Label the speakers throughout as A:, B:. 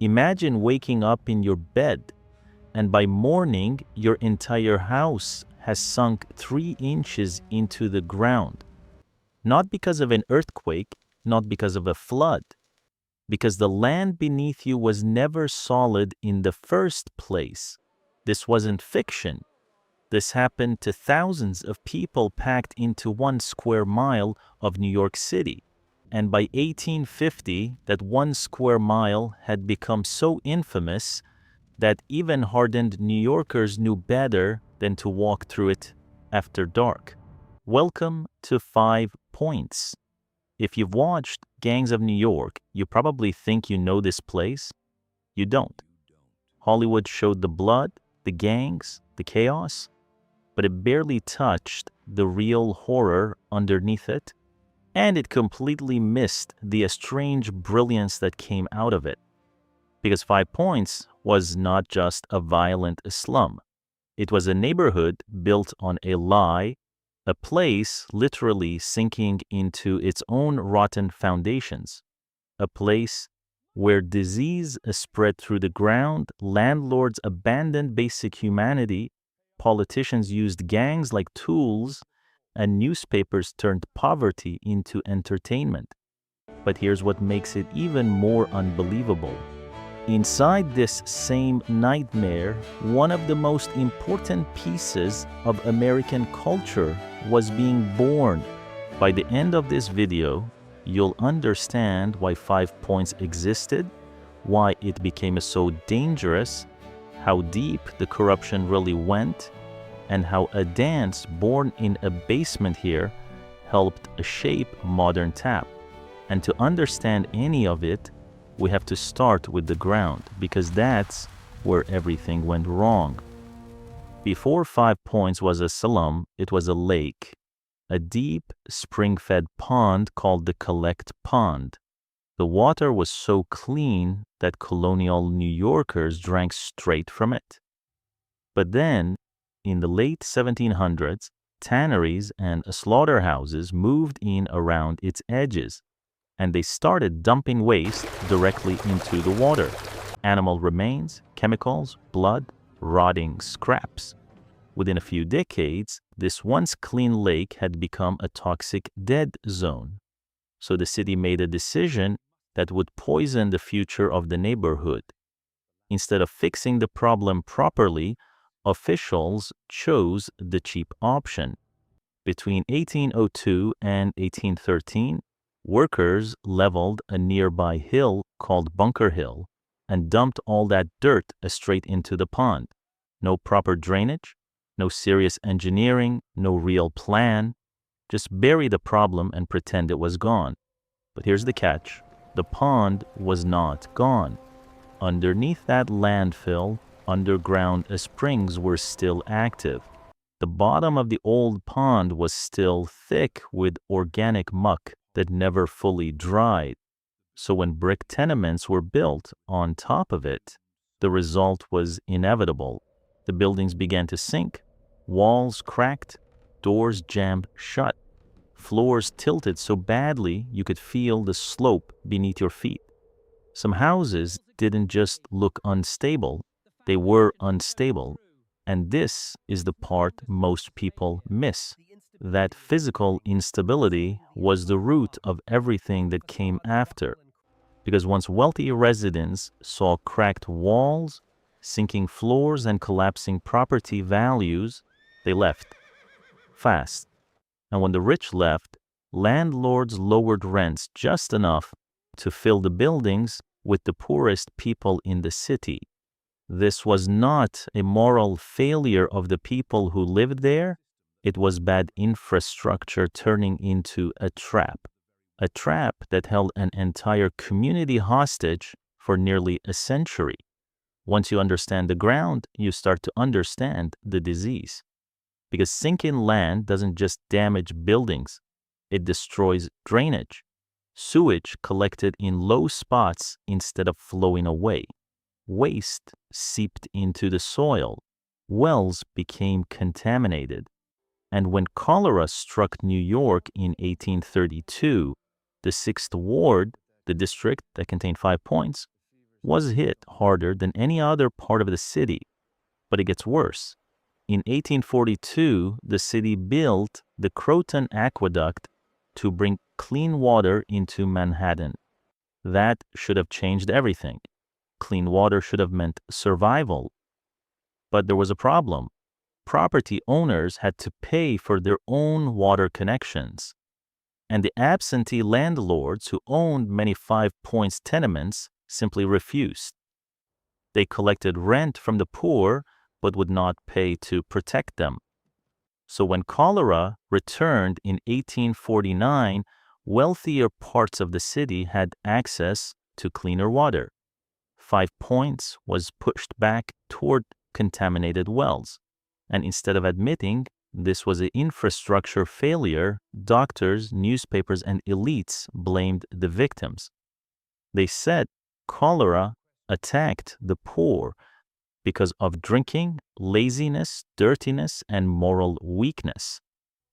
A: Imagine waking up in your bed, and by morning, your entire house has sunk 3 inches into the ground. Not because of an earthquake, not because of a flood, because the land beneath you was never solid in the first place. This wasn't fiction. This happened to thousands of people packed into 1 square mile of New York City. And by 1850, that 1 square mile had become so infamous that even hardened New Yorkers knew better than to walk through it after dark. Welcome to 5 Points. If you've watched Gangs of New York, you probably think you know this place. You don't. Hollywood showed the blood, the gangs, the chaos, but it barely touched the real horror underneath it, and it completely missed the strange brilliance that came out of it. Because 5 Points was not just a violent slum. It was a neighborhood built on a lie, a place literally sinking into its own rotten foundations, a place where disease spread through the ground, landlords abandoned basic humanity, politicians used gangs like tools, and newspapers turned poverty into entertainment. But here's what makes it even more unbelievable. Inside this same nightmare, one of the most important pieces of American culture was being born. By the end of this video, you'll understand why 5 Points existed, why it became so dangerous, how deep the corruption really went, and how a dance born in a basement here helped shape modern tap. And to understand any of it, we have to start with the ground, because that's where everything went wrong. Before 5 Points was a slum, it was a lake, a deep, spring-fed pond called the Collect Pond. The water was so clean that colonial New Yorkers drank straight from it. But then, in the late 1700s, tanneries and slaughterhouses moved in around its edges, and they started dumping waste directly into the water. Animal remains, chemicals, blood, rotting scraps. Within a few decades, this once clean lake had become a toxic dead zone. So the city made a decision that would poison the future of the neighborhood. Instead of fixing the problem properly, officials chose the cheap option. Between 1802 and 1813, workers leveled a nearby hill called Bunker Hill and dumped all that dirt straight into the pond. No proper drainage, no serious engineering, no real plan. Just bury the problem and pretend it was gone. But here's the catch. The pond was not gone. Underneath that landfill, underground springs were still active. The bottom of the old pond was still thick with organic muck that never fully dried. So when brick tenements were built on top of it, the result was inevitable. The buildings began to sink, walls cracked, doors jammed shut, floors tilted so badly you could feel the slope beneath your feet. Some houses didn't just look unstable, they were unstable. And this is the part most people miss. That physical instability was the root of everything that came after. Because once wealthy residents saw cracked walls, sinking floors, and collapsing property values, they left fast. And when the rich left, landlords lowered rents just enough to fill the buildings with the poorest people in the city. This was not a moral failure of the people who lived there. It was bad infrastructure turning into a trap that held an entire community hostage for nearly a century. Once you understand the ground, you start to understand the disease. Because sinking land doesn't just damage buildings, it destroys drainage. Sewage collected in low spots instead of flowing away. Waste seeped into the soil. Wells became contaminated. And when cholera struck New York in 1832, the 6th Ward, the district that contained 5 Points, was hit harder than any other part of the city. But it gets worse. In 1842, the city built the Croton Aqueduct to bring clean water into Manhattan. That should have changed everything. Clean water should have meant survival. But there was a problem. Property owners had to pay for their own water connections. And the absentee landlords who owned many Five Points tenements simply refused. They collected rent from the poor but would not pay to protect them. So when cholera returned in 1849, wealthier parts of the city had access to cleaner water. Five Points was pushed back toward contaminated wells. And instead of admitting this was an infrastructure failure, doctors, newspapers, and elites blamed the victims. They said cholera attacked the poor because of drinking, laziness, dirtiness, and moral weakness.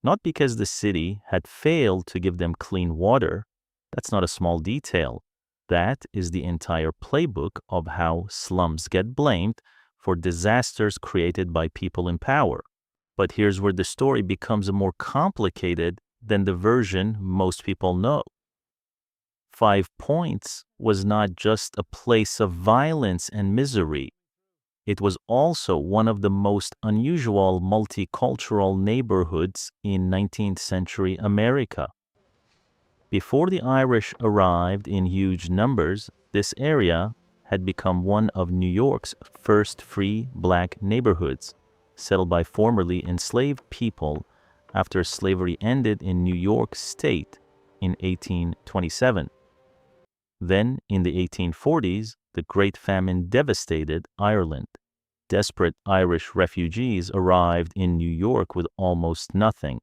A: Not because the city had failed to give them clean water. That's not a small detail. That is the entire playbook of how slums get blamed for disasters created by people in power. But here's where the story becomes more complicated than the version most people know. Five Points was not just a place of violence and misery. It was also one of the most unusual multicultural neighborhoods in 19th century America. Before the Irish arrived in huge numbers, this area had become one of New York's first free black neighborhoods, settled by formerly enslaved people after slavery ended in New York State in 1827. Then, in the 1840s, the Great Famine devastated Ireland. Desperate Irish refugees arrived in New York with almost nothing,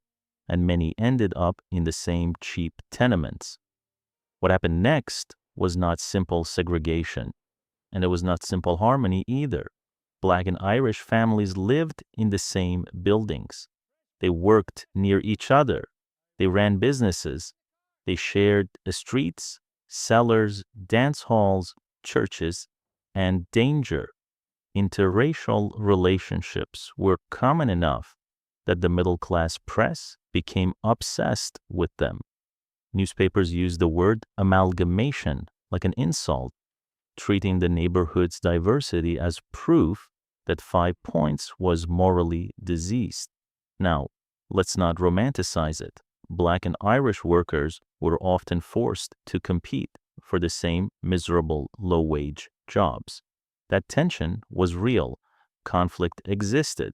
A: and many ended up in the same cheap tenements. What happened next was not simple segregation, and it was not simple harmony either. Black and Irish families lived in the same buildings. They worked near each other. They ran businesses. They shared the streets, cellars, dance halls, churches, and danger. Interracial relationships were common enough that the middle-class press became obsessed with them. Newspapers used the word amalgamation like an insult, treating the neighborhood's diversity as proof that Five Points was morally diseased. Now, let's not romanticize it. Black and Irish workers were often forced to compete for the same miserable low-wage jobs. That tension was real. Conflict existed.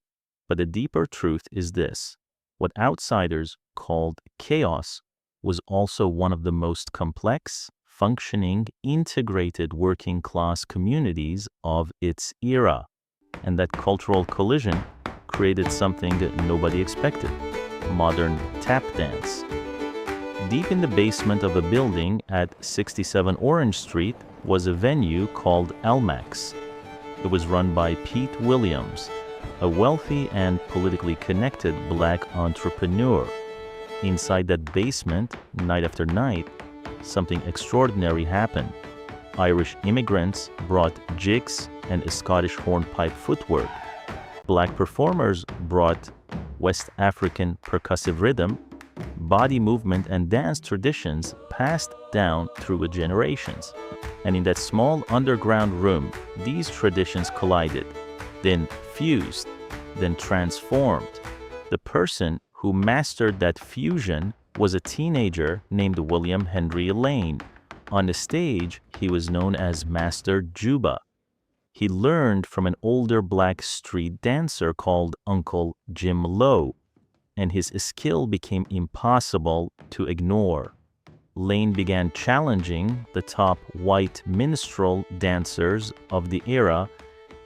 A: But the deeper truth is this. What outsiders called chaos was also one of the most complex, functioning, integrated working-class communities of its era. And that cultural collision created something that nobody expected: modern tap dance. Deep in the basement of a building at 67 Orange Street was a venue called Almack's. It was run by Pete Williams, a wealthy and politically connected black entrepreneur. Inside that basement, night after night, something extraordinary happened. Irish immigrants brought jigs and Scottish hornpipe footwork. Black performers brought West African percussive rhythm, body movement, and dance traditions passed down through generations. And in that small underground room, these traditions collided, then fused, then transformed. The person who mastered that fusion was a teenager named William Henry Lane. On the stage, he was known as Master Juba. He learned from an older black street dancer called Uncle Jim Lowe, and his skill became impossible to ignore. Lane began challenging the top white minstrel dancers of the era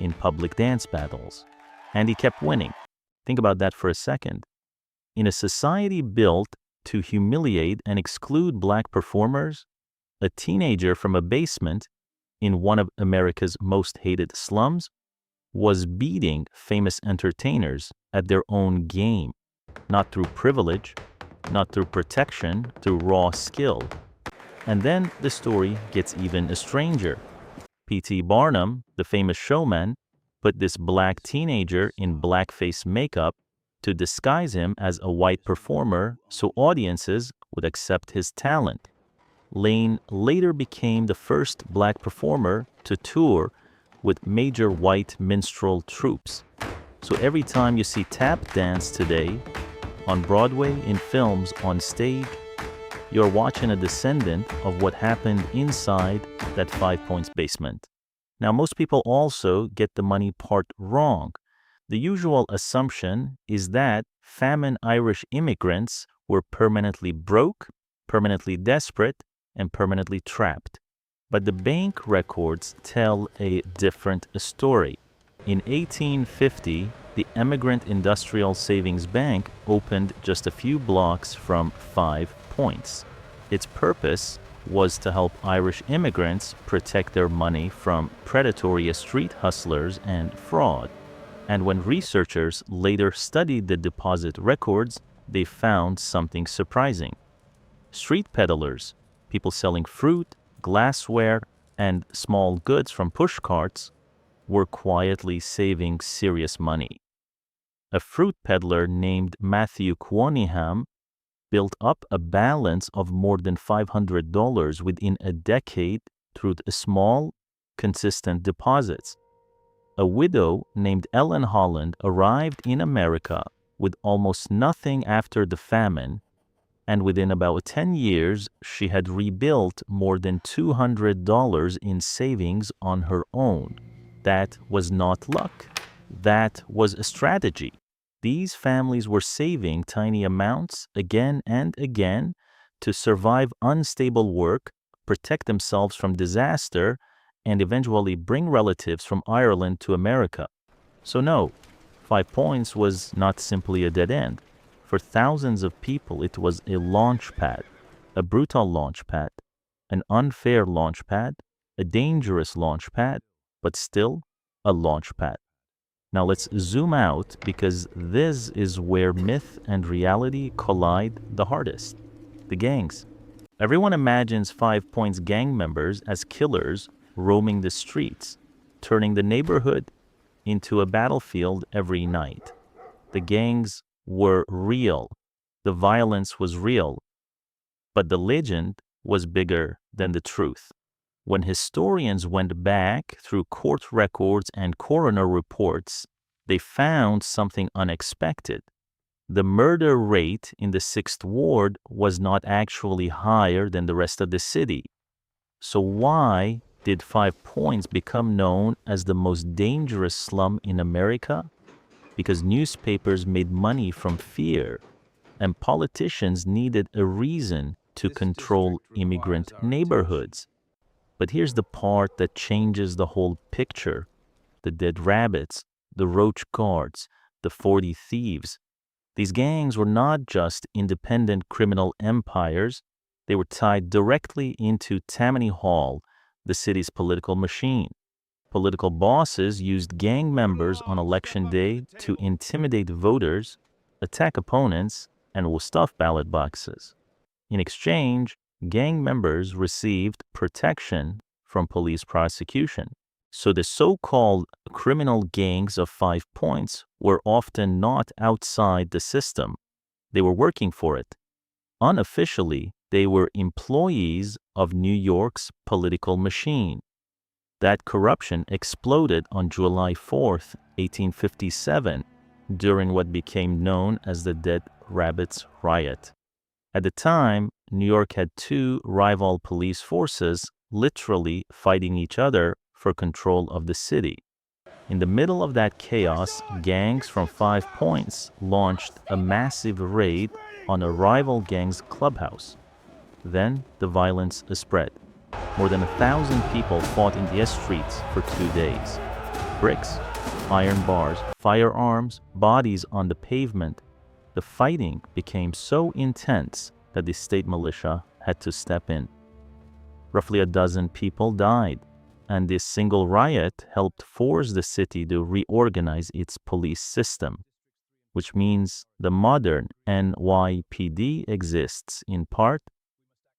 A: in public dance battles, and he kept winning. Think about that for a second. In a society built to humiliate and exclude black performers, a teenager from a basement in one of America's most hated slums was beating famous entertainers at their own game, not through privilege, not through protection, through raw skill. And then the story gets even stranger. P.T. Barnum, the famous showman, put this black teenager in blackface makeup to disguise him as a white performer so audiences would accept his talent. Lane later became the first black performer to tour with major white minstrel troupes. So every time you see tap dance today, on Broadway, in films, on stage, you're watching a descendant of what happened inside that Five Points basement. Now, most people also get the money part wrong. The usual assumption is that famine Irish immigrants were permanently broke, permanently desperate, and permanently trapped. But the bank records tell a different story. In 1850, the Emigrant Industrial Savings Bank opened just a few blocks from 5 Points. Its purpose was to help Irish immigrants protect their money from predatory street hustlers and fraud. And when researchers later studied the deposit records, they found something surprising. Street peddlers, people selling fruit, glassware, and small goods from push carts, were quietly saving serious money. A fruit peddler named Matthew Quoniham built up a balance of more than $500 within a decade through small, consistent deposits. A widow named Ellen Holland arrived in America with almost nothing after the famine, and within about 10 years, she had rebuilt more than $200 in savings on her own. That was not luck. That was a strategy. These families were saving tiny amounts again and again to survive unstable work, protect themselves from disaster, and eventually bring relatives from Ireland to America. So no, 5 Points was not simply a dead end. For thousands of people, it was a launch pad, a brutal launch pad, an unfair launch pad, a dangerous launch pad, but still a launch pad. Now let's zoom out because this is where myth and reality collide the hardest. The gangs. Everyone imagines 5 Points gang members as killers roaming the streets, turning the neighborhood into a battlefield every night. The gangs were real. The violence was real. But the legend was bigger than the truth. When historians went back through court records and coroner reports, they found something unexpected. The murder rate in the 6th Ward was not actually higher than the rest of the city. So why did 5 Points become known as the most dangerous slum in America? Because newspapers made money from fear, and politicians needed a reason to control immigrant neighborhoods. But here's the part that changes the whole picture. The dead rabbits, the roach guards, the 40 thieves. These gangs were not just independent criminal empires, they were tied directly into Tammany Hall, the city's political machine. Political bosses used gang members on election day to intimidate voters, attack opponents, and stuff ballot boxes. In exchange, gang members received protection from police prosecution. So the so-called criminal gangs of 5 Points were often not outside the system. They were working for it. Unofficially, they were employees of New York's political machine. That corruption exploded on July 4th, 1857, during what became known as the Dead Rabbits Riot. At the time, New York had 2 rival police forces literally fighting each other for control of the city. In the middle of that chaos, gangs from 5 Points launched a massive raid on a rival gang's clubhouse. Then the violence spread. More than 1,000 people fought in the streets for 2 days. Bricks, iron bars, firearms, bodies on the pavement. The fighting became so intense that the state militia had to step in. Roughly a dozen people died, and this single riot helped force the city to reorganize its police system, which means the modern NYPD exists in part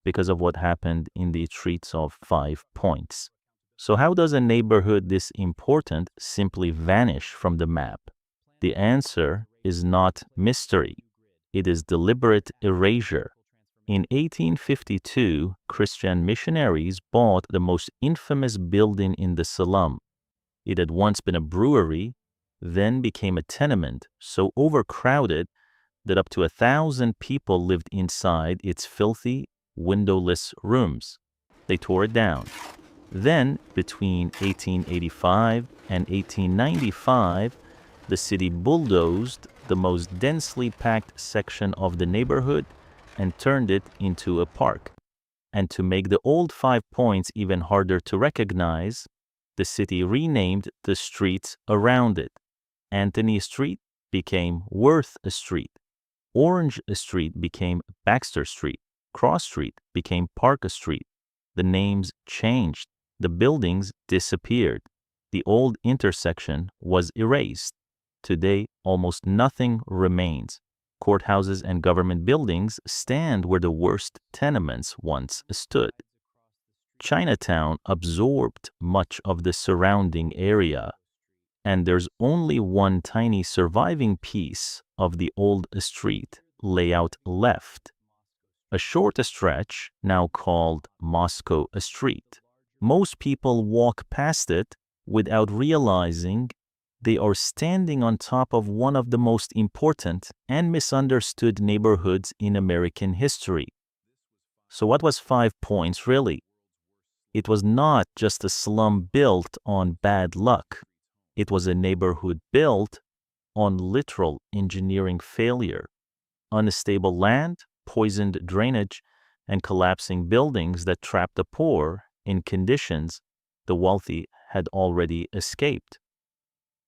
A: because of what happened in the streets of 5 Points. So how does a neighborhood this important simply vanish from the map? The answer is not mystery. It is deliberate erasure. In 1852, Christian missionaries bought the most infamous building in the Slum. It had once been a brewery, then became a tenement so overcrowded that up to 1,000 people lived inside its filthy, windowless rooms. They tore it down. Then, between 1885 and 1895, the city bulldozed the most densely packed section of the neighborhood and turned it into a park. And to make the old 5 Points even harder to recognize, the city renamed the streets around it. Anthony Street became Worth Street. Orange Street became Baxter Street. Cross Street became Park Street. The names changed. The buildings disappeared. The old intersection was erased. Today, almost nothing remains. Courthouses and government buildings stand where the worst tenements once stood. Chinatown absorbed much of the surrounding area, and there's only one tiny surviving piece of the old street layout left, a short stretch now called Moscow Street. Most people walk past it without realizing they are standing on top of one of the most important and misunderstood neighborhoods in American history. So what was 5 Points really? It was not just a slum built on bad luck. It was a neighborhood built on literal engineering failure. Unstable land, poisoned drainage, and collapsing buildings that trapped the poor in conditions the wealthy had already escaped.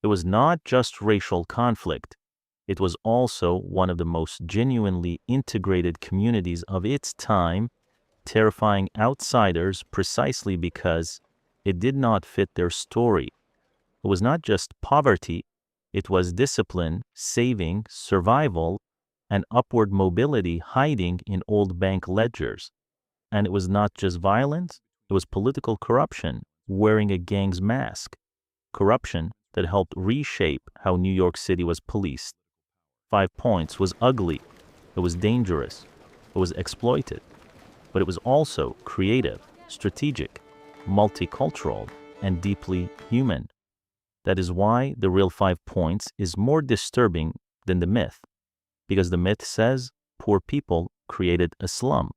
A: It was not just racial conflict. It was also one of the most genuinely integrated communities of its time, terrifying outsiders precisely because it did not fit their story. It was not just poverty, it was discipline, saving, survival, and upward mobility hiding in old bank ledgers. And it was not just violence, it was political corruption wearing a gang's mask. Corruption that helped reshape how New York City was policed. 5 Points was ugly, it was dangerous, it was exploited, but it was also creative, strategic, multicultural, and deeply human. That is why the real 5 Points is more disturbing than the myth, because the myth says poor people created a slum.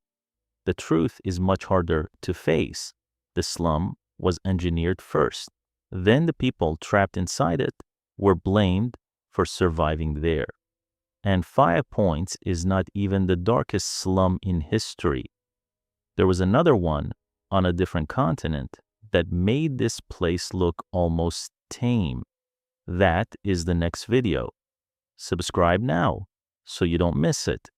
A: The truth is much harder to face. The slum was engineered first. Then the people trapped inside it were blamed for surviving there. And 5 Points is not even the darkest slum in history. There was another one on a different continent that made this place look almost tame. That is the next video. Subscribe now so you don't miss it.